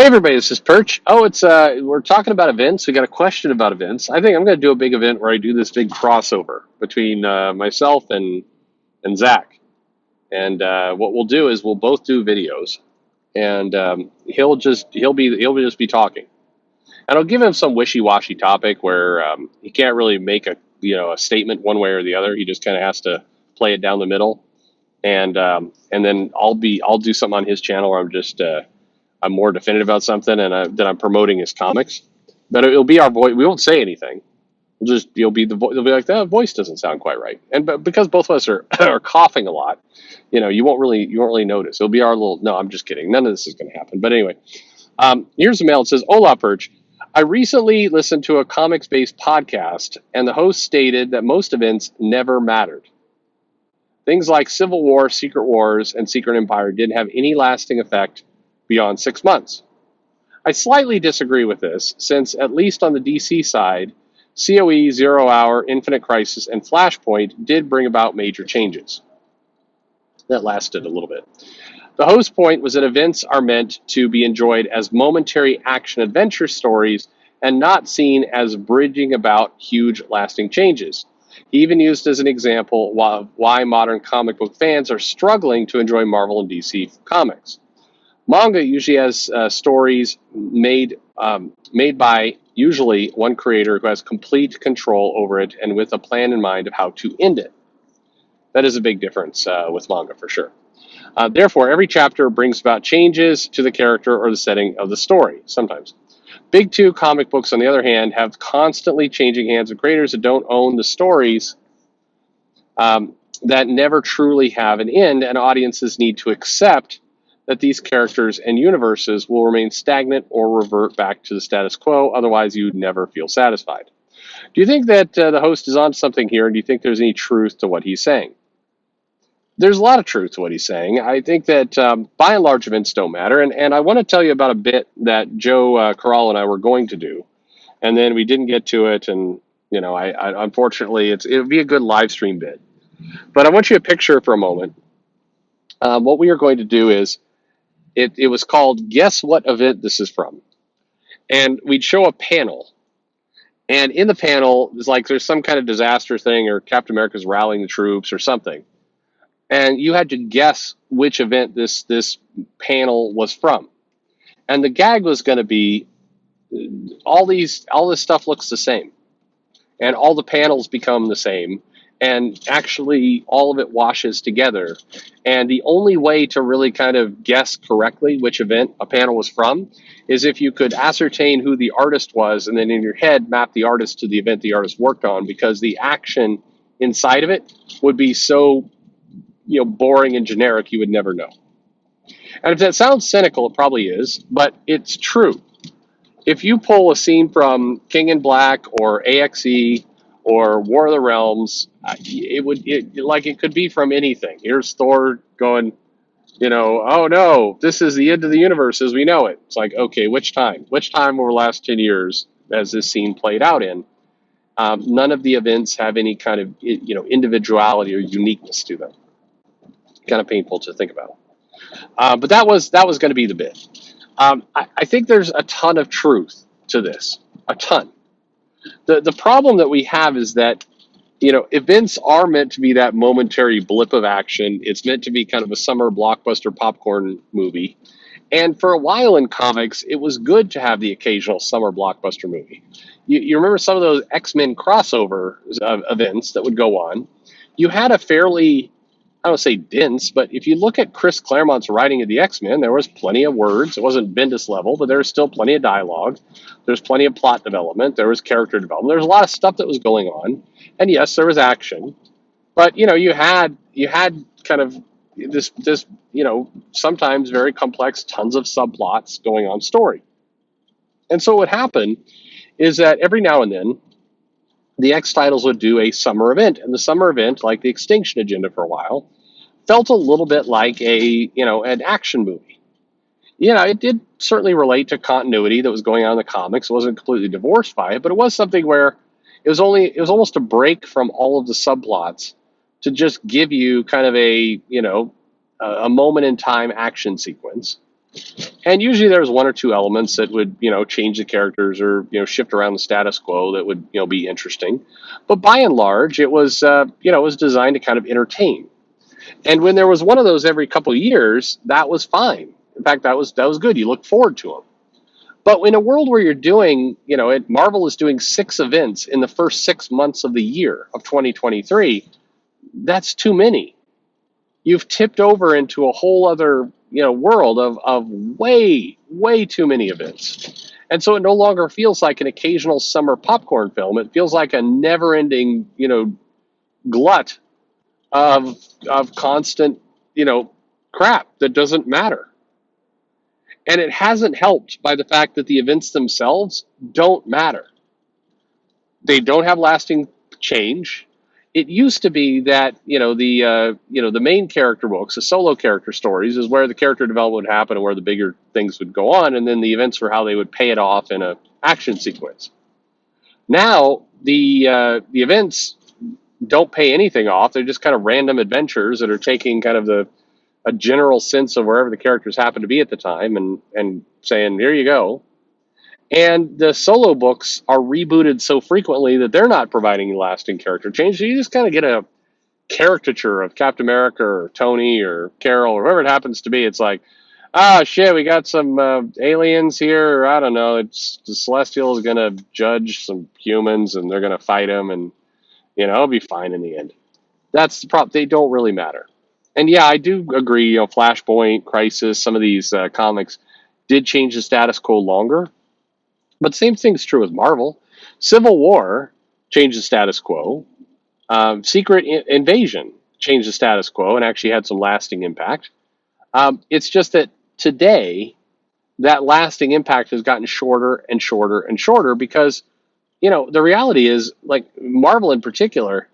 everybody, this is Perch. Oh, it's we're talking about events. We got a question about events. I think I'm going to do a big event where I do this big crossover between myself and Zach. And what we'll do is we'll both do videos, and he'll just be talking, and I'll give him some wishy-washy topic where he can't really make a statement one way or the other. He just kind of has to play it down the middle, and then I'll do something on his channel where I'm more definitive about something, and then I'm promoting his comics. But it'll be our voice. We won't say anything. You'll be the voice. They'll be like, that voice doesn't sound quite right. But because both of us are are coughing a lot, you won't really notice. It'll be our little. No, I'm just kidding. None of this is going to happen. But anyway, here's the mail. It says, "Hola, Perch. I recently listened to a comics-based podcast, and the host stated that most events never mattered. Things like Civil War, Secret Wars, and Secret Empire didn't have any lasting effect beyond 6 months. I slightly disagree with this, since at least on the DC side, COE, Zero Hour, Infinite Crisis, and Flashpoint did bring about major changes. That lasted a little bit. The host point was that events are meant to be enjoyed as momentary action adventure stories and not seen as bridging about huge lasting changes. He even used as an example why modern comic book fans are struggling to enjoy Marvel and DC comics. Manga usually has stories made by usually one creator who has complete control over it and with a plan in mind of how to end it. That is a big difference with manga for sure. Therefore, every chapter brings about changes to the character or the setting of the story, sometimes. Big two comic books, on the other hand, have constantly changing hands of creators that don't own the stories that never truly have an end, and audiences need to accept that these characters and universes will remain stagnant or revert back to the status quo. Otherwise, you'd never feel satisfied. Do you think that the host is on something here, and do you think there's any truth to what he's saying? There's a lot of truth to what he's saying. I think that by and large, events don't matter. And I want to tell you about a bit that Joe Corral and I were going to do, and then we didn't get to it. And I unfortunately, it would be a good live stream bit. But I want you to picture for a moment. What we are going to do is, it was called Guess What Event This Is From. And we'd show a panel. And in the panel, there's some kind of disaster thing, or Captain America's rallying the troops or something. And you had to guess which event this panel was from. And the gag was going to be all this stuff looks the same. And all the panels become the same. And actually, all of it washes together. And the only way to really kind of guess correctly which event a panel was from is if you could ascertain who the artist was, and then in your head map the artist to the event the artist worked on, because the action inside of it would be so boring and generic you would never know. And if that sounds cynical, it probably is, but it's true. If you pull a scene from King in Black or AXE or War of the Realms, it could be from anything. Here's Thor going, oh no, this is the end of the universe as we know it. It's like, okay, which time? Which time over the last 10 years has this scene played out in? None of the events have any kind of individuality or uniqueness to them. Kind of painful to think about. But that was going to be the bit. I think there's a ton of truth to this, a ton. The problem that we have is that events are meant to be that momentary blip of action. It's meant to be kind of a summer blockbuster popcorn movie. And for a while in comics, it was good to have the occasional summer blockbuster movie. You remember some of those X-Men crossover events that would go on. You had a fairly, I don't say dense, but if you look at Chris Claremont's writing of the X-Men, there was plenty of words. It wasn't Bendis level, but there was still plenty of dialogue. There's plenty of plot development. There was character development. There was a lot of stuff that was going on. And yes, there was action. But, you had kind of this sometimes very complex, tons of subplots going on story. And so what happened is that every now and then, the X titles would do a summer event. And the summer event, like the Extinction Agenda for a while, felt a little bit like an action movie. It did certainly relate to continuity that was going on in the comics. It wasn't completely divorced by it, but it was something where it was almost a break from all of the subplots to just give you kind of a moment in time action sequence. And usually there was one or two elements that would, change the characters or, shift around the status quo that would, be interesting. But by and large, it was designed to kind of entertain. And when there was one of those every couple of years, that was fine. In fact, that was good. You look forward to them. But in a world where you're doing, Marvel is doing 6 events in the first 6 months of the year of 2023. That's too many. You've tipped over into a whole other, world of way too many events. And so it no longer feels like an occasional summer popcorn film. It feels like a never-ending, glut of constant, crap that doesn't matter. And it hasn't helped by the fact that the events themselves don't matter. They don't have lasting change. It used to be that the main character books, the solo character stories, is where the character development would happen and where the bigger things would go on, and then the events were how they would pay it off in a action sequence. Now the events don't pay anything off. They're just kind of random adventures that are taking kind of a general sense of wherever the characters happen to be at the time and saying, here you go. And the solo books are rebooted so frequently that they're not providing lasting character change. So you just kind of get a caricature of Captain America or Tony or Carol or whoever it happens to be. It's like, shit, we got some aliens here. I don't know. It's the Celestial is going to judge some humans and they're going to fight them, and it'll be fine in the end. That's the problem. They don't really matter. And yeah, I do agree. Flashpoint, Crisis, some of these comics did change the status quo longer. But the same thing's true with Marvel. Civil War changed the status quo. Secret Invasion changed the status quo and actually had some lasting impact. It's just that today, that lasting impact has gotten shorter and shorter and shorter because, the reality is, like Marvel in particular,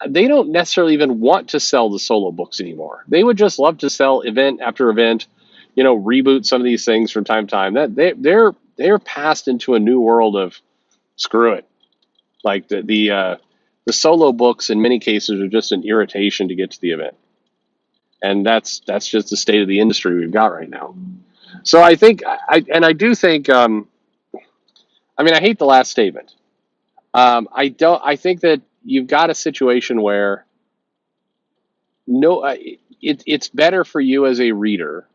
they don't necessarily even want to sell the solo books anymore. They would just love to sell event after event, reboot some of these things from time to time. That they're passed into a new world of screw it. Like the solo books in many cases are just an irritation to get to the event, and that's just the state of the industry we've got right now. So I think I do think I hate the last statement. I think that you've got a situation where it's better for you as a reader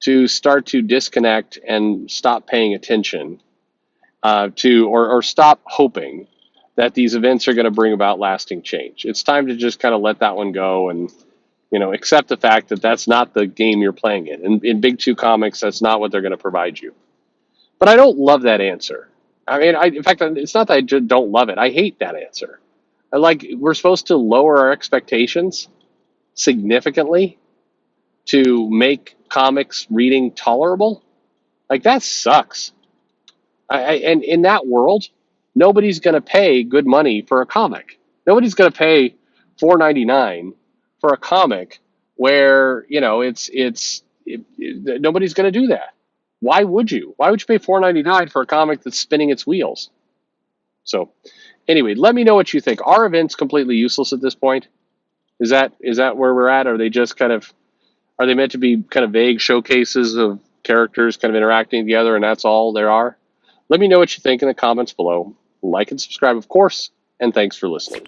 to start to disconnect and stop paying attention or stop hoping that these events are going to bring about lasting change. It's time to just kind of let that one go and accept the fact that that's not the game you're playing in Big Two Comics, that's not what they're going to provide you. But I don't love that answer. In fact, it's not that I just don't love it. I hate that answer. We're supposed to lower our expectations significantly to make comics reading tolerable. That sucks. And in that world, nobody's going to pay good money for a comic. Nobody's going to pay $4.99 for a comic where nobody's going to do that. Why would you? Why would you pay $4.99 for a comic that's spinning its wheels? So, anyway, let me know what you think. Are events completely useless at this point? Is that where we're at? Are they meant to be kind of vague showcases of characters kind of interacting together, and that's all there are? Let me know what you think in the comments below. Like and subscribe, of course, and thanks for listening.